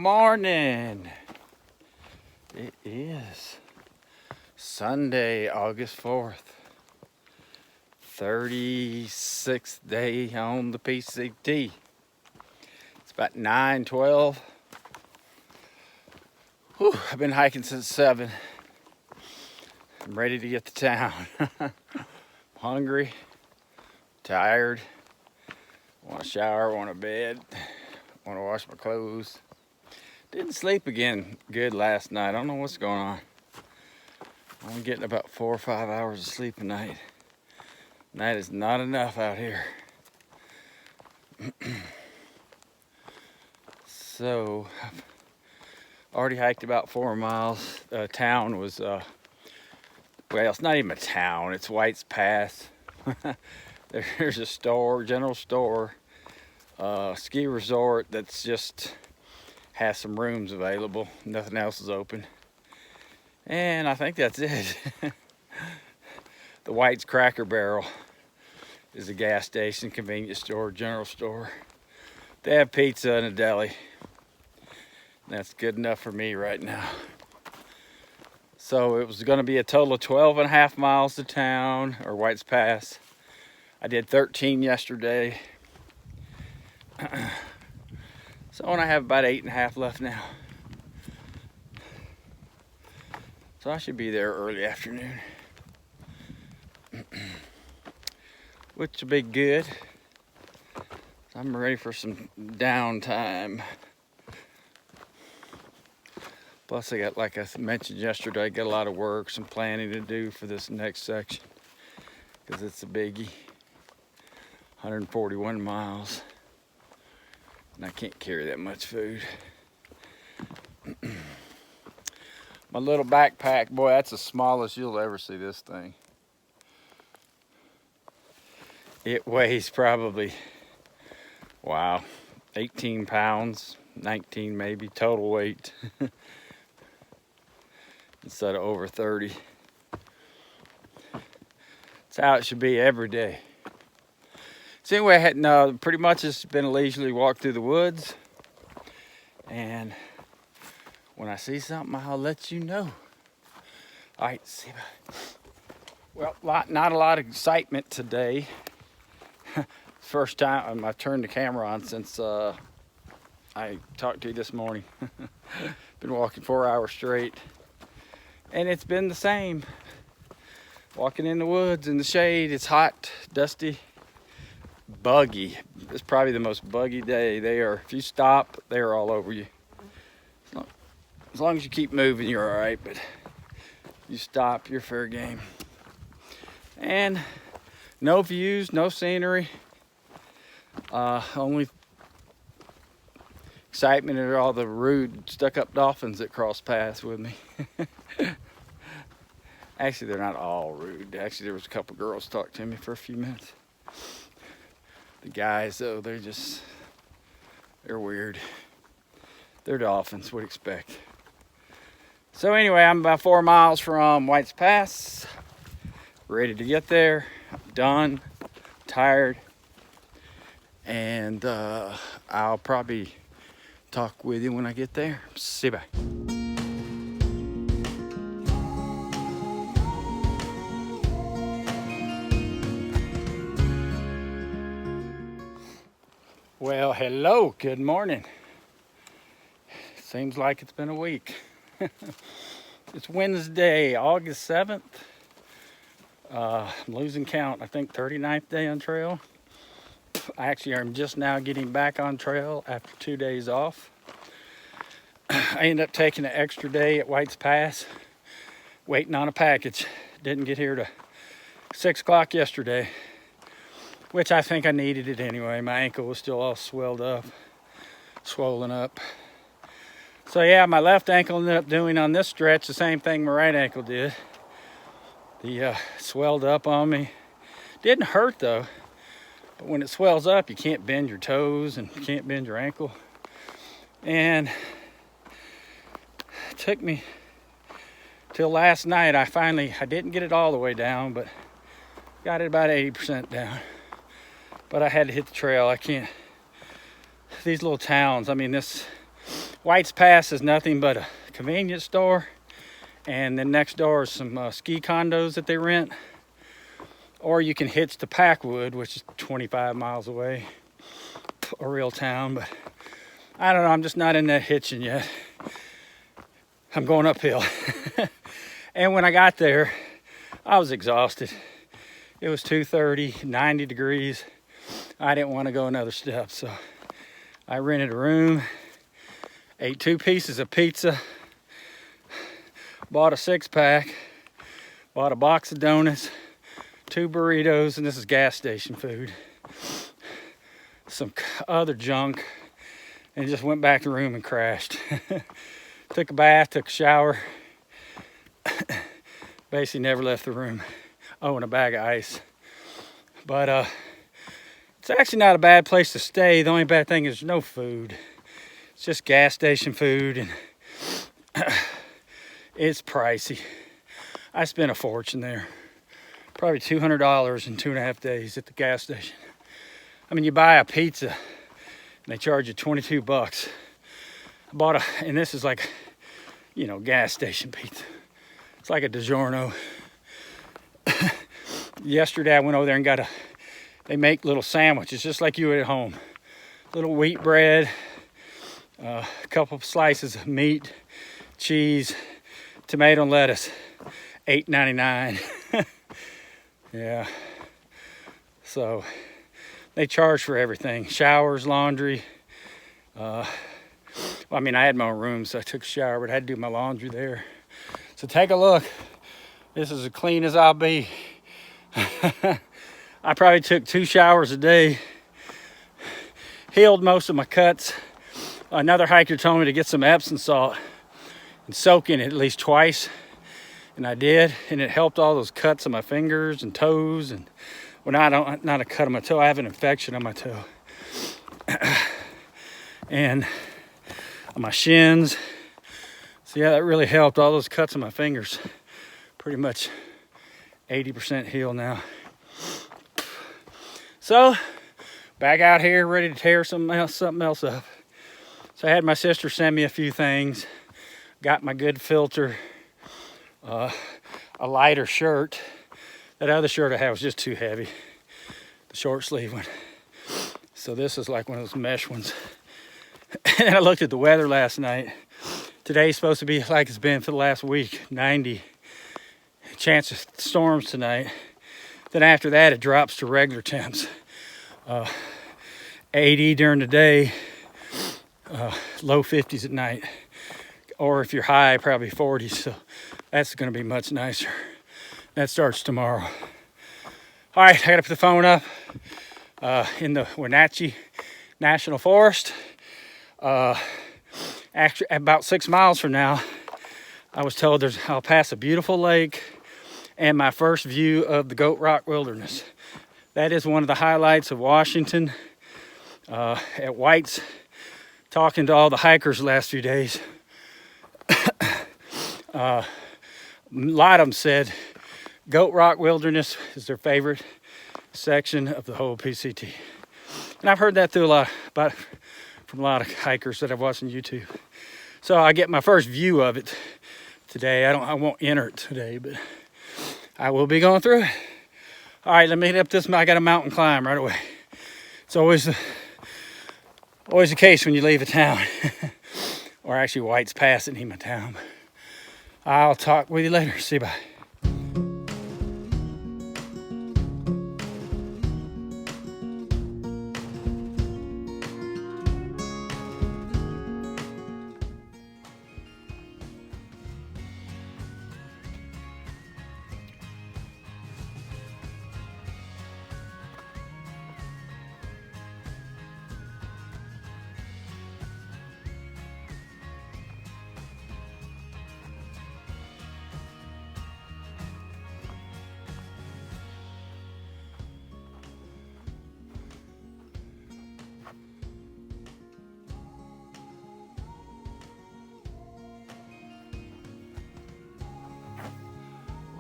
morning. It is Sunday, August 4th. 36th day on the PCT. It's about 9:12. I've been hiking since 7. I'm ready to get to town. Hungry, tired, want a shower, want a bed, want to wash my clothes. Didn't sleep again good last night. I don't know what's going on. I'm getting about 4 or 5 hours of sleep a night. And that is not enough out here. So, I've already hiked about 4 miles. Town was, well, it's not even a town. It's White's Pass. There's a store, general store, ski resort that's just has some rooms available. Nothing else is open. And I think that's it. The White's Cracker Barrel is a gas station, convenience store, general store. They have pizza and a deli. That's good enough for me right now. So it was going to be a total of 12.5 miles to town, or White's Pass. I did 13 yesterday. So I have about 8.5 left now. So I should be there early afternoon. Which will be good. I'm ready for some downtime. Plus I got, like I mentioned yesterday, I got a lot of work, some planning to do for this next section. Because it's a biggie. 141 miles. And I can't carry that much food. My little backpack, boy, that's the smallest you'll ever see this thing. It weighs probably, wow, 18 pounds, 19 maybe, total weight. Instead of over 30. That's how it should be every day. So anyway, I had pretty much it's been a leisurely walk through the woods. And when I see something, I'll let you know. All right, see. Well, not a lot of excitement today. First time I've turned the camera on since I talked to you this morning. Been walking 4 hours straight. And it's been the same. Walking in the woods, in the shade, it's hot, dusty, buggy. It's probably the most buggy day. If you stop, they're all over you. As long as you keep moving, you're all right, but you stop, you're fair game. And no views, no scenery. Only excitement are all the rude, stuck-up dolphins that cross paths with me. Actually, they're not all rude. Actually, there was a couple girls talk to me for a few minutes. The guys, though, they're weird. They're dolphins, would expect. So anyway, I'm about 4 miles from White's Pass. Ready to get there. I'm done. Tired. And I'll probably talk with you when I get there. See you back. Well, hello, good morning. Seems like it's been a week. It's Wednesday, August 7th. I'm losing count, I think 39th day on trail. I actually am just now getting back on trail after 2 days off. I ended up taking an extra day at White's Pass, waiting on a package. Didn't get here to 6 o'clock yesterday. Which I think I needed it anyway. My ankle was still all swollen up. So yeah, my left ankle ended up doing on this stretch the same thing my right ankle did. The swelled up on me. Didn't hurt though. But when it swells up, you can't bend your toes and you can't bend your ankle. And it took me till last night. I didn't get it all the way down, but got it about 80% down. But I had to hit the trail. I can't. These little towns, I mean, this White's Pass is nothing but a convenience store, and then next door is some ski condos that they rent. Or you can hitch to Packwood, which is 25 miles away, a real town. But I don't know, I'm just not in that hitching yet. I'm going uphill. And when I got there, I was exhausted. It was 2:30, 90 degrees. I didn't want to go another step, so I rented a room, ate 2 pieces of pizza, bought a 6-pack, bought a box of donuts, 2 burritos, and this is gas station food, some other junk, and just went back to the room and crashed. Took a bath, took a shower, basically never left the room. Oh, and a bag of ice. But it's actually not a bad place to stay. The only bad thing is no food. It's just gas station food, and it's pricey. I spent a fortune there. Probably $200 in 2.5 days at the gas station. I mean, you buy a pizza and they charge you 22 bucks. I bought and this is like, you know, gas station pizza. It's like a DiGiorno. Yesterday I went over there and they make little sandwiches just like you would at home. Little wheat bread, a couple of slices of meat, cheese, tomato and lettuce, $8.99. Yeah. So they charge for everything. Showers, laundry. Well, I mean, I had my own room, so I took a shower, but I had to do my laundry there. So take a look. This is as clean as I'll be. I probably took 2 showers a day. Healed most of my cuts. Another hiker told me to get some Epsom salt and soak in it at least twice. And I did, and it helped all those cuts on my fingers and toes. And well, not a cut on my toe. I have an infection on my toe. And on my shins. So yeah, that really helped. All those cuts on my fingers. Pretty much 80% healed now. So, back out here ready to tear something else up. So I had my sister send me a few things. Got my good filter. A lighter shirt. That other shirt I had was just too heavy. The short sleeve one. So this is like one of those mesh ones. And then I looked at the weather last night. Today's supposed to be like it's been for the last week. 90. Chance of storms tonight. Then after that it drops to regular temps. 80 during the day. Low 50s at night. Or if you're high, probably 40s. So that's going to be much nicer. That starts tomorrow. All right, I got to put the phone up in the Wenatchee National Forest. Actually, about 6 miles from now, I was told I'll pass a beautiful lake and my first view of the Goat Rock Wilderness. That is one of the highlights of Washington. At White's, talking to all the hikers the last few days. A lot of them said Goat Rock Wilderness is their favorite section of the whole PCT. And I've heard that from a lot of hikers that I've watched on YouTube. So I get my first view of it today. I won't enter it today, but I will be going through it. All right, let me hit up this. I got a mountain climb right away. It's always the case when you leave a town. Or actually White's Pass isn't even a town. I'll talk with you later. See you, bye.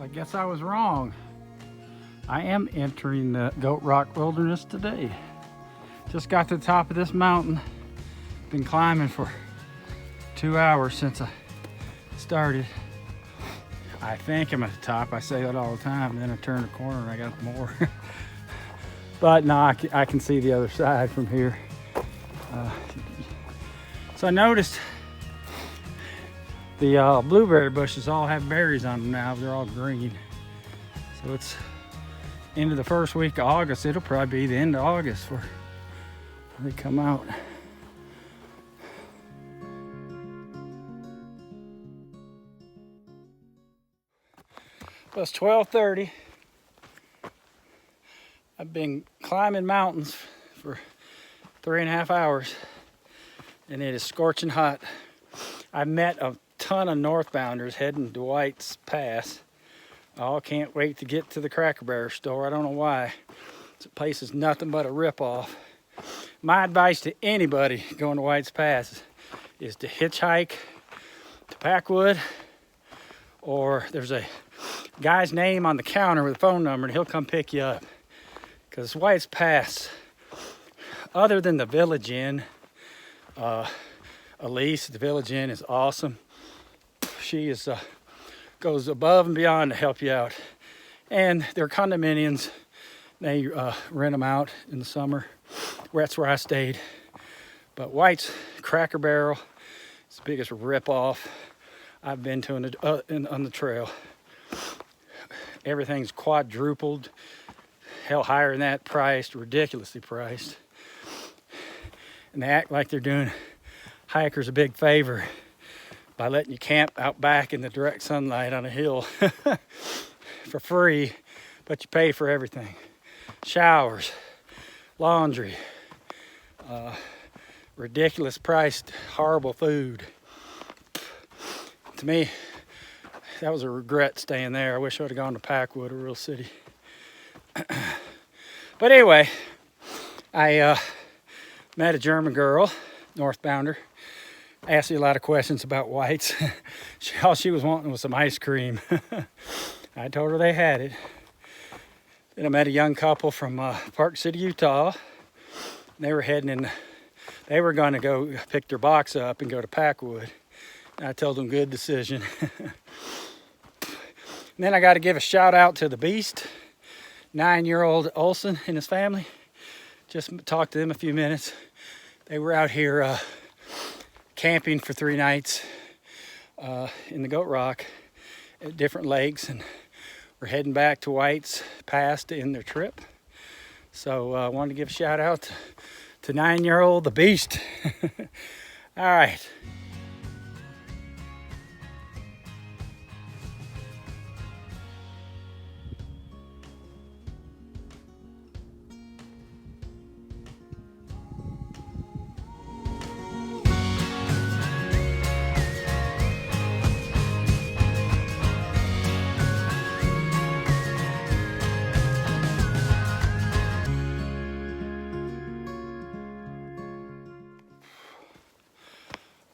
I guess I was wrong. I am entering the Goat Rock Wilderness today. Just got to the top of this mountain. Been climbing for 2 hours since I started. I think I'm at the top. I say that all the time. Then I turn the corner and I got more. But no, I can see the other side from here. So I noticed the blueberry bushes all have berries on them now. They're all green. So it's into the first week of August. It'll probably be the end of August before they come out. Well, it's 12:30. I've been climbing mountains for 3.5 hours, and it is scorching hot. I met a ton of northbounders heading to White's Pass. Oh, can't wait to get to the Cracker Barrel store. I don't know why. This place is nothing but a ripoff. My advice to anybody going to White's Pass is to hitchhike to Packwood, or there's a guy's name on the counter with a phone number, and he'll come pick you up. Because White's Pass, other than the Village Inn, Elise, the Village Inn is awesome. She is goes above and beyond to help you out. And they're condominiums. They rent them out in the summer. That's where I stayed. But White's Cracker Barrel is the biggest ripoff I've been to on the trail. Everything's quadrupled. Hell, higher than that priced, ridiculously priced. And they act like they're doing hikers a big favor by letting you camp out back in the direct sunlight on a hill for free, but you pay for everything. Showers, laundry, ridiculous priced, horrible food. To me, that was a regret staying there. I wish I would have gone to Packwood, a real city. But anyway, I met a German girl, northbounder. Asked me a lot of questions about White's. All she was wanting was some ice cream. I told her they had it. Then I met a young couple from Park City, Utah. They were heading in. They were going to go pick their box up and go to Packwood. I told them, good decision. And then I got to give a shout out to the Beast, 9-year-old Olson and his family. Just talked to them a few minutes. They were out here camping for 3 nights in the Goat Rock at different lakes, and we're heading back to White's Pass to end their trip. So I wanted to give a shout out to 9-year-old the Beast. All right.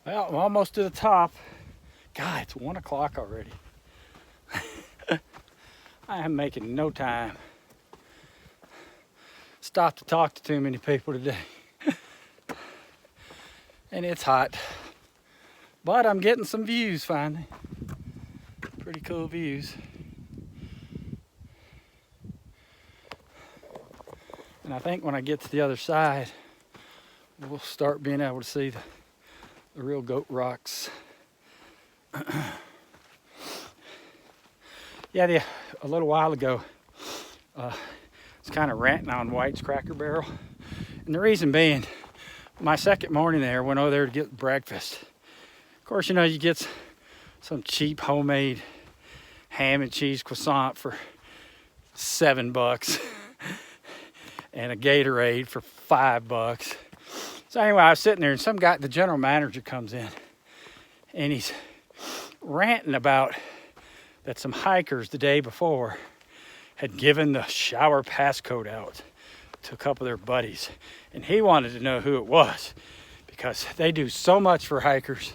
Well, I'm almost to the top. God, it's 1 o'clock already. I am making no time. Stopped to talk to too many people today. And it's hot. But I'm getting some views finally. Pretty cool views. And I think when I get to the other side, we'll start being able to see the real Goat Rocks. Yeah, a little while ago, I was kind of ranting on White's Cracker Barrel. And the reason being, my second morning there, went over there to get breakfast. Of course, you know, you get some cheap homemade ham and cheese croissant for $7 and a Gatorade for $5. So anyway, I was sitting there, and some guy, the general manager, comes in, and he's ranting about that some hikers the day before had given the shower passcode out to a couple of their buddies, and he wanted to know who it was because they do so much for hikers,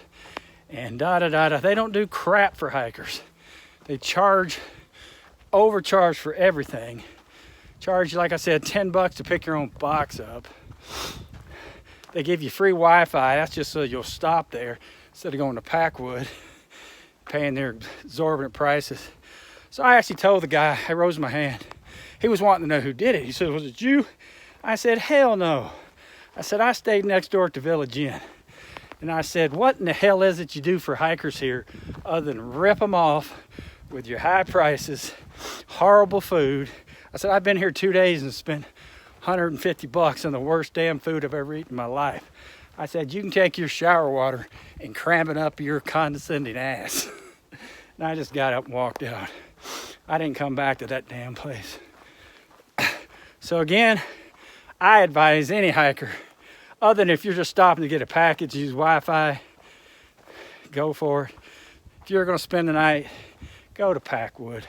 and They don't do crap for hikers. They overcharge for everything. Charge, like I said, $10 to pick your own box up. They give you free Wi-Fi. That's just so you'll stop there. instead of going to Packwood, paying their exorbitant prices. So I actually told the guy, I rose my hand. He was wanting to know who did it. He said, was it you? I said, hell no. I said, I stayed next door at the Village Inn. And I said, what in the hell is it you do for hikers here other than rip them off with your high prices, horrible food? I said, I've been here 2 days and spent $150 on the worst damn food I've ever eaten in my life. I said, you can take your shower water and cram it up your condescending ass. And I just got up and walked out. I didn't come back to that damn place. So again, I advise any hiker, other than if you're just stopping to get a package, use Wi-Fi, go for it. If you're going to spend the night, go to Packwood.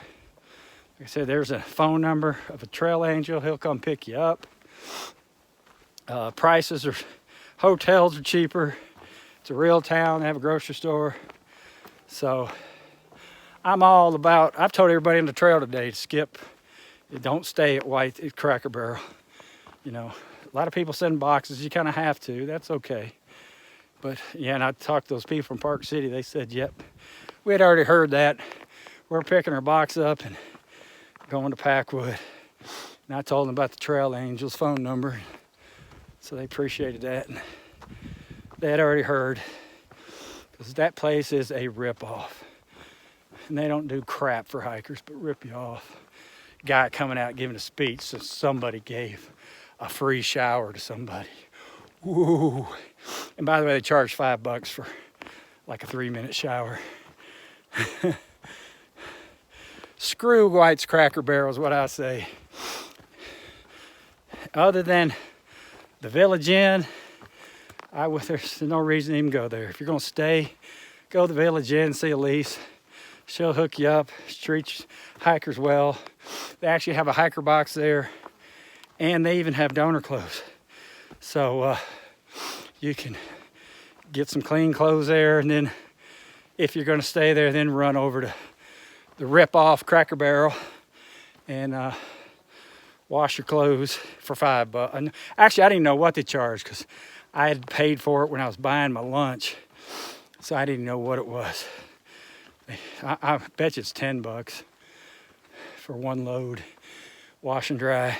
Like I said, there's a phone number of a trail angel. He'll come pick you up. Prices are, hotels are cheaper. It's a real town. They have a grocery store. So I'm all about, I've told everybody on the trail today to skip. Don't stay at Cracker Barrel. You know, a lot of people send boxes. You kind of have to. That's okay. But yeah, and I talked to those people from Park City. They said, yep, we had already heard that. We're picking our box up and going to Packwood. And I told them about the Trail Angels phone number. So they appreciated that. And they had already heard. Because that place is a ripoff. And they don't do crap for hikers, but rip you off. Guy coming out giving a speech, so somebody gave a free shower to somebody. Ooh. And by the way, they charge $5 for like a 3-minute shower. Screw White's Cracker Barrel is what I say. Other than the Village Inn, there's no reason to even go there. If you're going to stay, go to the Village Inn, see Elise. She'll hook you up, treat hikers well. They actually have a hiker box there, and they even have donor clothes. So you can get some clean clothes there, and then if you're going to stay there, then run over to the rip-off Cracker Barrel and wash your clothes for $5. Actually, I didn't know what they charged because I had paid for it when I was buying my lunch, so I didn't know what it was. I bet you it's $10 for one load, wash and dry.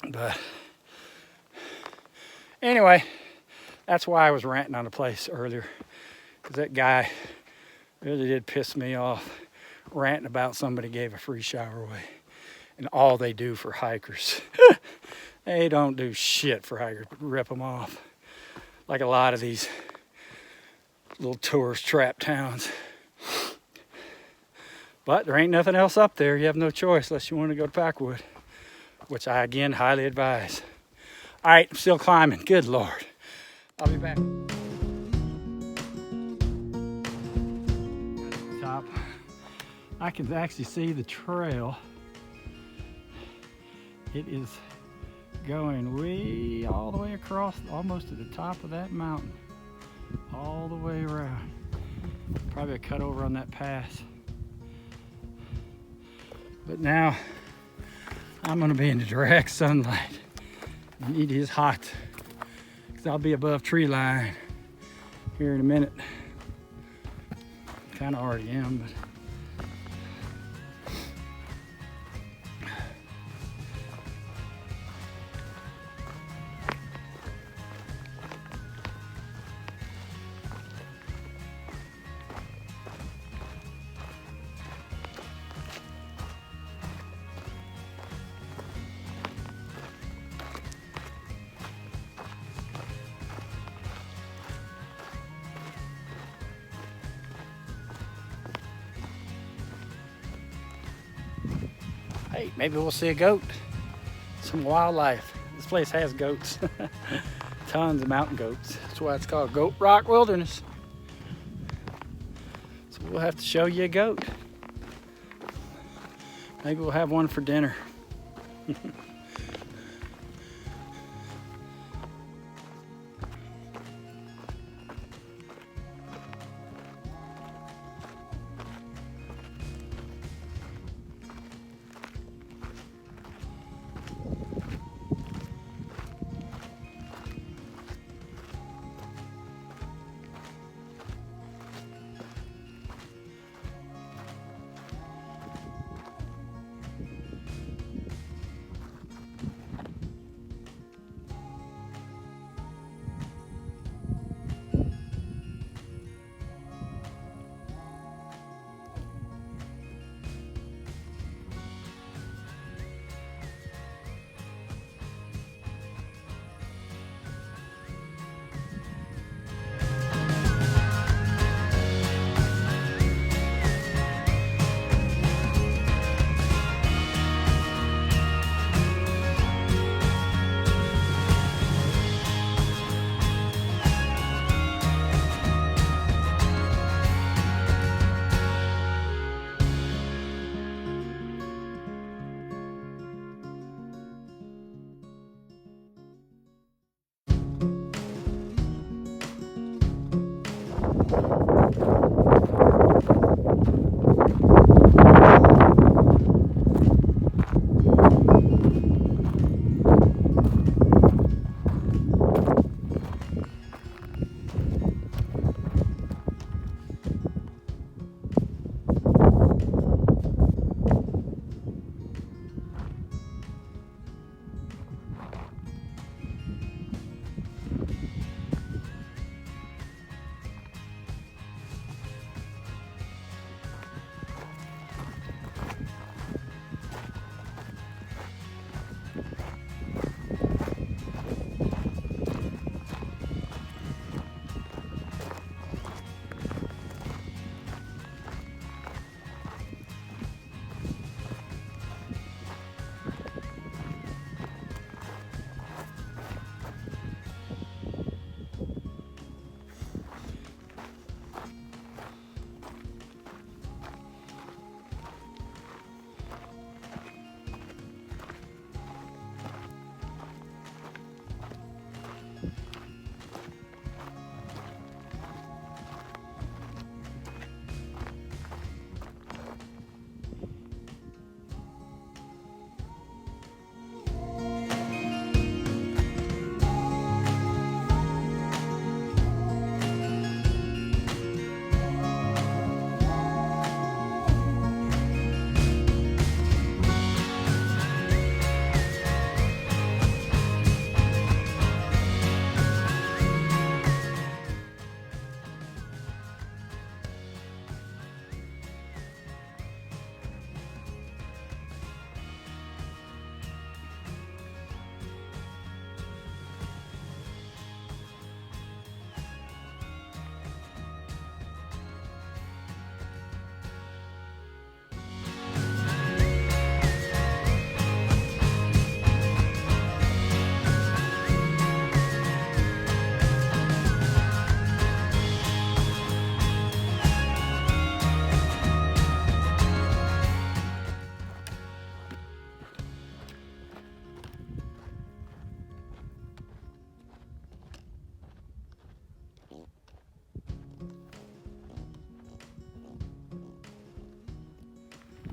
But anyway, that's why I was ranting on the place earlier, because that guy really did piss me off, ranting about somebody gave a free shower away, and all they do for hikers. They don't do shit for hikers, but rip them off, like a lot of these little tourist trap towns. But there ain't nothing else up there. You have no choice unless you want to go to Packwood, which I again highly advise. All right, I'm still climbing. Good Lord. I'll be back. Top. I can actually see the trail. It is going way all the way across, almost to the top of that mountain. All the way around. Probably a cut over on that pass. But now I'm going to be in the direct sunlight. And it is hot because I'll be above tree line here in a minute. Kind of already am, but hey, maybe we'll see a goat. Some wildlife. This place has goats. Tons of mountain goats. That's why it's called Goat Rock Wilderness. So we'll have to show you a goat. Maybe we'll have one for dinner.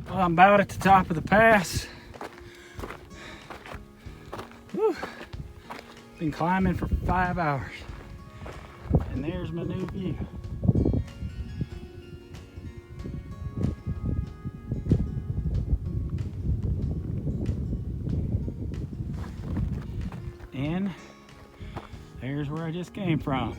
Well, I'm about at the top of the pass. Whew. Been climbing for 5 hours. And there's my new view. And there's where I just came from.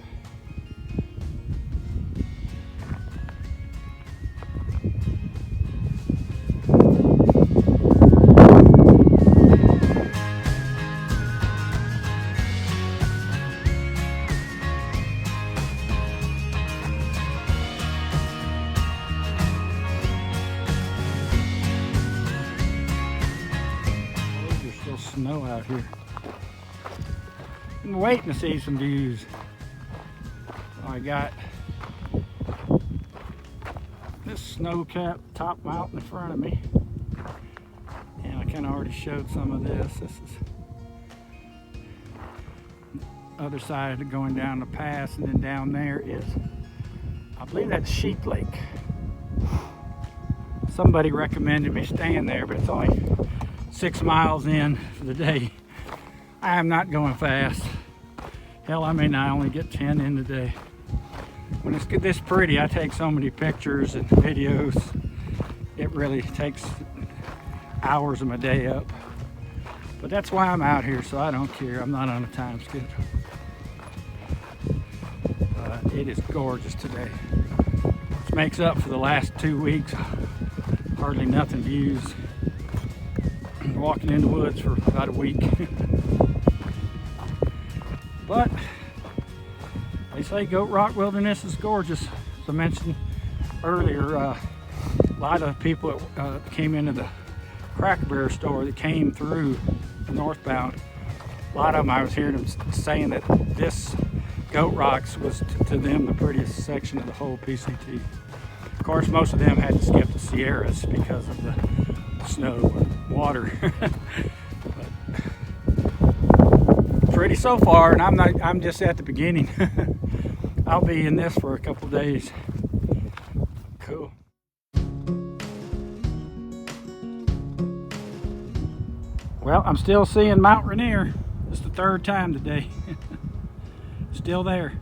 Snow out here. I'm waiting to see some views. I got this snow-capped top mountain in front of me, and I kind of already showed some of this. This is the other side of going down the pass, and then down there is, I believe that's Sheep Lake. Somebody recommended me staying there, but it's only 6 miles in for the day. I am not going fast. Hell, I may not only get 10 in today. When it's this pretty, I take so many pictures and videos. It really takes hours of my day up. But that's why I'm out here, so I don't care. I'm not on a time schedule. It is gorgeous today. Which makes up for the last 2 weeks. Hardly nothing views. Walking in the woods for about a week. But they say Goat Rock Wilderness is gorgeous. As I mentioned earlier, a lot of people that came into the Cracker Barrel store that came through northbound, a lot of them I was hearing them saying that this Goat Rocks was to them the prettiest section of the whole PCT. Of course, most of them had to skip the Sierras because of the snow and water. But pretty so far, and I'm just at the beginning. I'll be in this for a couple days. Cool. Well, I'm still seeing Mount Rainier. It's the third time today. Still there.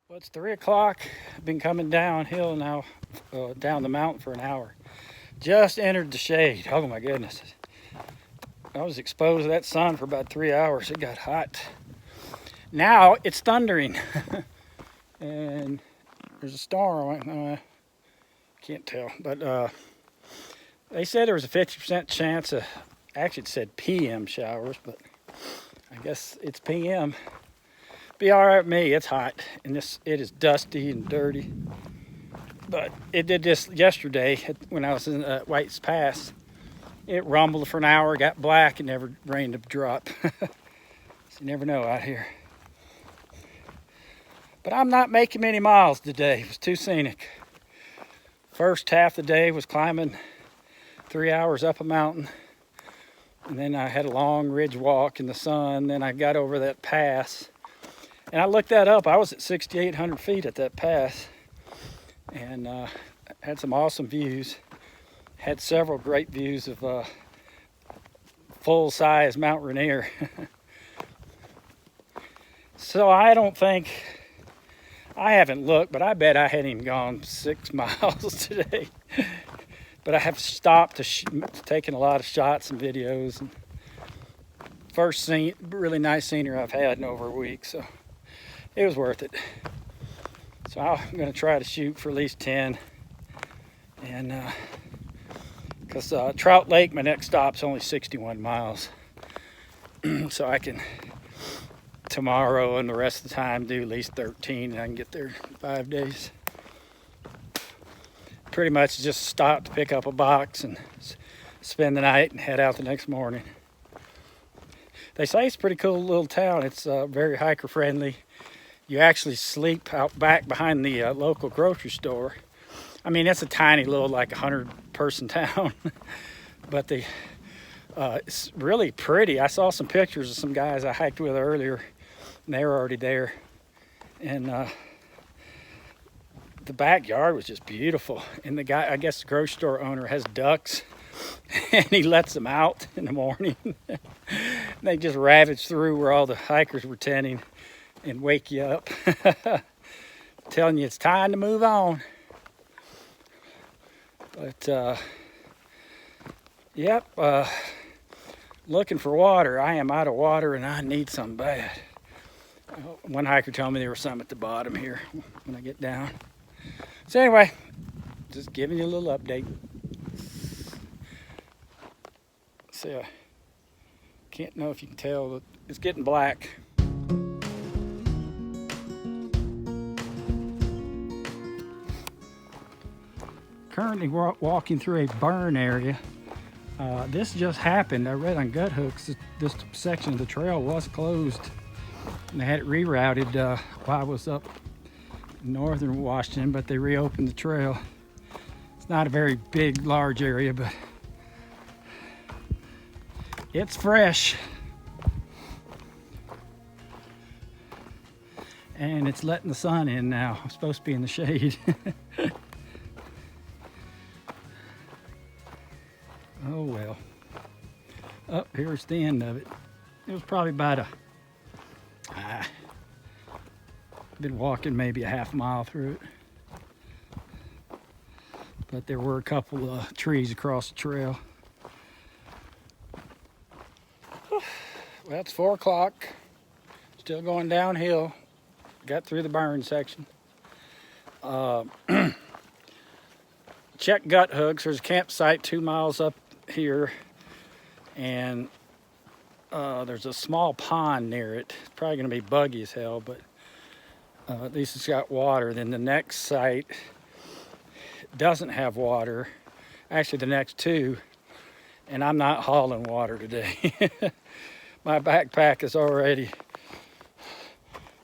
Well, it's 3 o'clock. I've been coming downhill now, down the mountain for an hour. Just entered the shade. Oh my goodness. I was exposed to that sun for about 3 hours. It got hot. Now it's thundering. And there's a storm. I can't tell. But they said there was a 50% chance of, actually it said PM showers, but I guess it's PM. Be all right with me. It's hot, and it is dusty and dirty. But it did this yesterday when I was in White's Pass. It rumbled for an hour, got black, and never rained a drop. So you never know out here. But I'm not making many miles today. It was too scenic. First half of the day was climbing 3 hours up a mountain. And then I had a long ridge walk in the sun. Then I got over that pass. And I looked that up. I was at 6,800 feet at that pass. And had some awesome views. Had several great views of full-size Mount Rainier. So I don't think, I haven't looked, but I bet I hadn't even gone 6 miles today. But I have stopped taking a lot of shots and videos. And first really nice scenery I've had in over a week, so it was worth it. So I'm going to try to shoot for at least 10. And because Trout Lake, my next stop's only 61 miles. So I can tomorrow and the rest of the time do at least 13, and I can get there in 5 days. Pretty much just stop to pick up a box and spend the night and head out the next morning. They say it's a pretty cool little town. It's very hiker friendly. You actually sleep out back behind the local grocery store. I mean, it's a tiny little, like 100-person town, but it's really pretty. I saw some pictures of some guys I hiked with earlier, and they were already there. And the backyard was just beautiful. And the guy, I guess the grocery store owner, has ducks, and he lets them out in the morning. They just ravage through where all the hikers were tending and wake you up, telling you it's time to move on. But yep, looking for water. I am out of water and I need some bad. One hiker told me there was some at the bottom here when I get down. So anyway, just giving you a little update. So can't know if you can tell, but it's getting black. Currently walking through a burn area. This just happened. I read on Gut Hooks this section of the trail was closed. And they had it rerouted while I was up in northern Washington, but they reopened the trail. It's not a very big, large area, but it's fresh. And it's letting the sun in now. I'm supposed to be in the shade. Oh well. Oh, here's the end of it. It was probably about I've been walking maybe a half mile through it. But there were a couple of trees across the trail. Well, it's 4 o'clock. Still going downhill. Got through the burn section. Check Gut Hooks. There's a campsite 2 miles up here, and there's a small pond near it. It's probably going to be buggy as hell, but at least it's got water. Then the next site doesn't have water. Actually, the next 2, and I'm not hauling water today. My backpack is already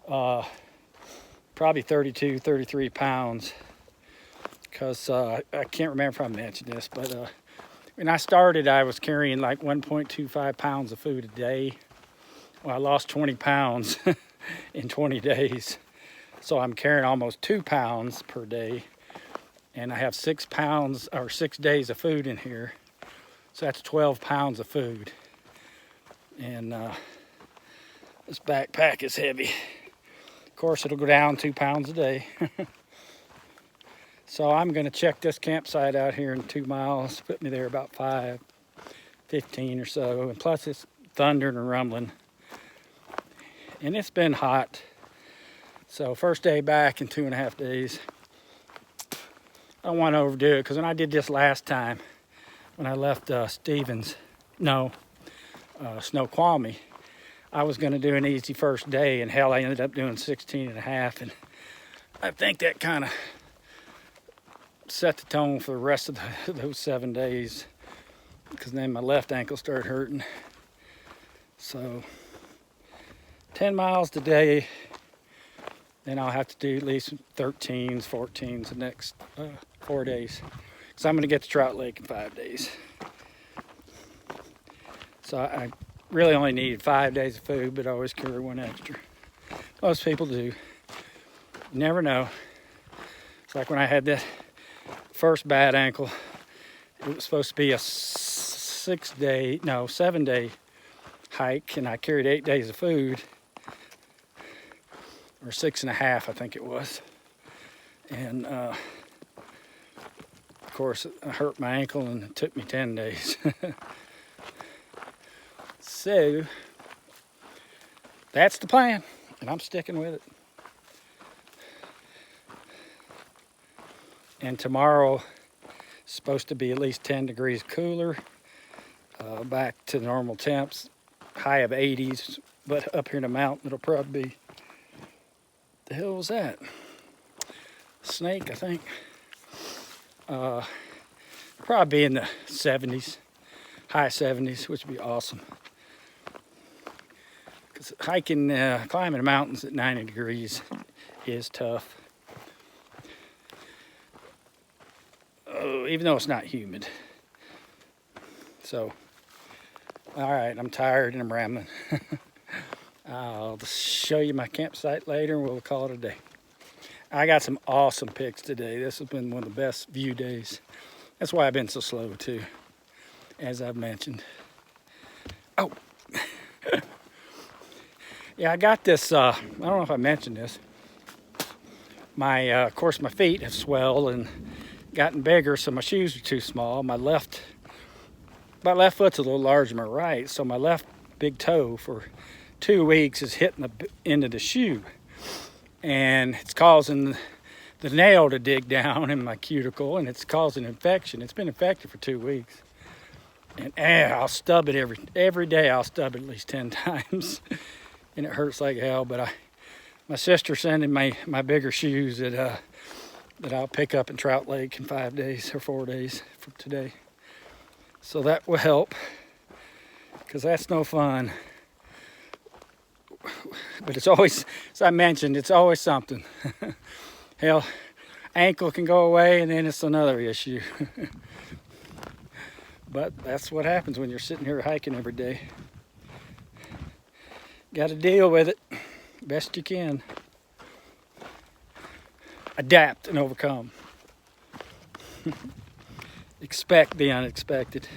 probably 32, 33 pounds, because I can't remember if I mentioned this, but when I started, I was carrying like 1.25 pounds of food a day. Well, I lost 20 pounds in 20 days. So I'm carrying almost 2 pounds per day. And I have 6 pounds or 6 days of food in here. So that's 12 pounds of food. And this backpack is heavy. Of course, it'll go down 2 pounds a day. So I'm going to check this campsite out here in 2 miles. Put me there about 5:15 or so. And plus it's thundering and rumbling. And it's been hot. So first day back in 2.5 days. I don't want to overdo it, because when I did this last time, when I left Snoqualmie, I was going to do an easy first day, and hell, I ended up doing 16.5. And I think that kind of set the tone for the rest of those 7 days, because then my left ankle started hurting. So 10 miles today, then I'll have to do at least 13s, 14s the next 4 days, because I'm going to get to Trout Lake in 5 days. So I really only needed 5 days of food, but I always carry 1 extra. Most people do. You never know. It's like when I had that first bad ankle, it was supposed to be a 7-day hike, and I carried 8 days of food, or 6.5, I think it was. And of course, it hurt my ankle, and it took me 10 days. So that's the plan, and I'm sticking with it. And tomorrow is supposed to be at least 10 degrees cooler, back to normal temps, high of 80s, but up here in the mountain it'll probably be, the hell was that? Snake, I think. Probably be in the 70s, high 70s, which would be awesome. Because hiking, climbing the mountains at 90 degrees is tough. Even though it's not humid. So, all right, I'm tired and I'm rambling. I'll show you my campsite later, and we'll call it a day. I got some awesome pics today. This has been one of the best view days. That's why I've been so slow too, as I've mentioned. Oh, yeah, I got this, I don't know if I mentioned this. Of course, my feet have swelled and gotten bigger, so my shoes are too small. My left foot's a little larger than my right, so my left big toe for 2 weeks is hitting the end of the shoe. And it's causing the nail to dig down in my cuticle, and it's causing infection. It's been infected for 2 weeks. And I'll stub it every day. I'll stub it at least 10 times. And it hurts like hell, but my sister sending my bigger shoes that I'll pick up in Trout Lake in 5 days or 4 days from today. So that will help, because that's no fun. But it's always, as I mentioned, it's always something. Hell, ankle can go away and then it's another issue. But that's what happens when you're sitting here hiking every day. Got to deal with it best you can. Adapt and overcome. Expect the unexpected,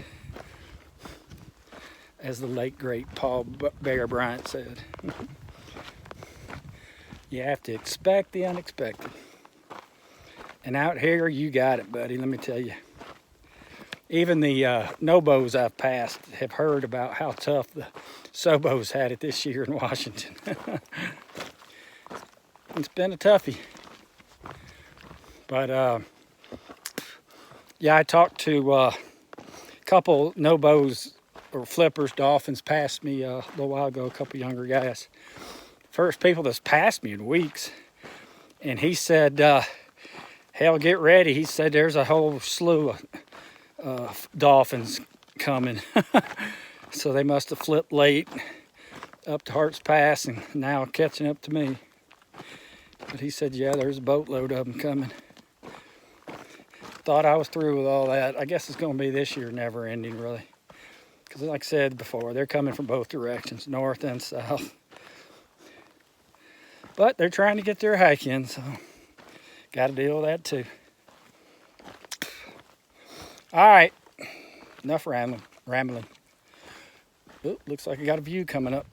as the late great Paul Bear Bryant said. You have to expect the unexpected. And out here, you got it, buddy, let me tell you. Even the Nobos I've passed have heard about how tough the Sobos had it this year in Washington. It's been a toughie. But yeah, I talked to a couple Nobos or flippers, dolphins, passed me a little while ago, a couple younger guys. First people that's passed me in weeks. And he said, hell, get ready. He said there's a whole slew of dolphins coming. So they must have flipped late up to Hart's Pass and now catching up to me. But he said, yeah, there's a boatload of them coming. Thought I was through with all that. I guess it's going to be this year never ending, really. Because like I said before, they're coming from both directions, north and south. But they're trying to get their hike in, so got to deal with that too. All right, enough rambling. Oh, looks like I got a view coming up.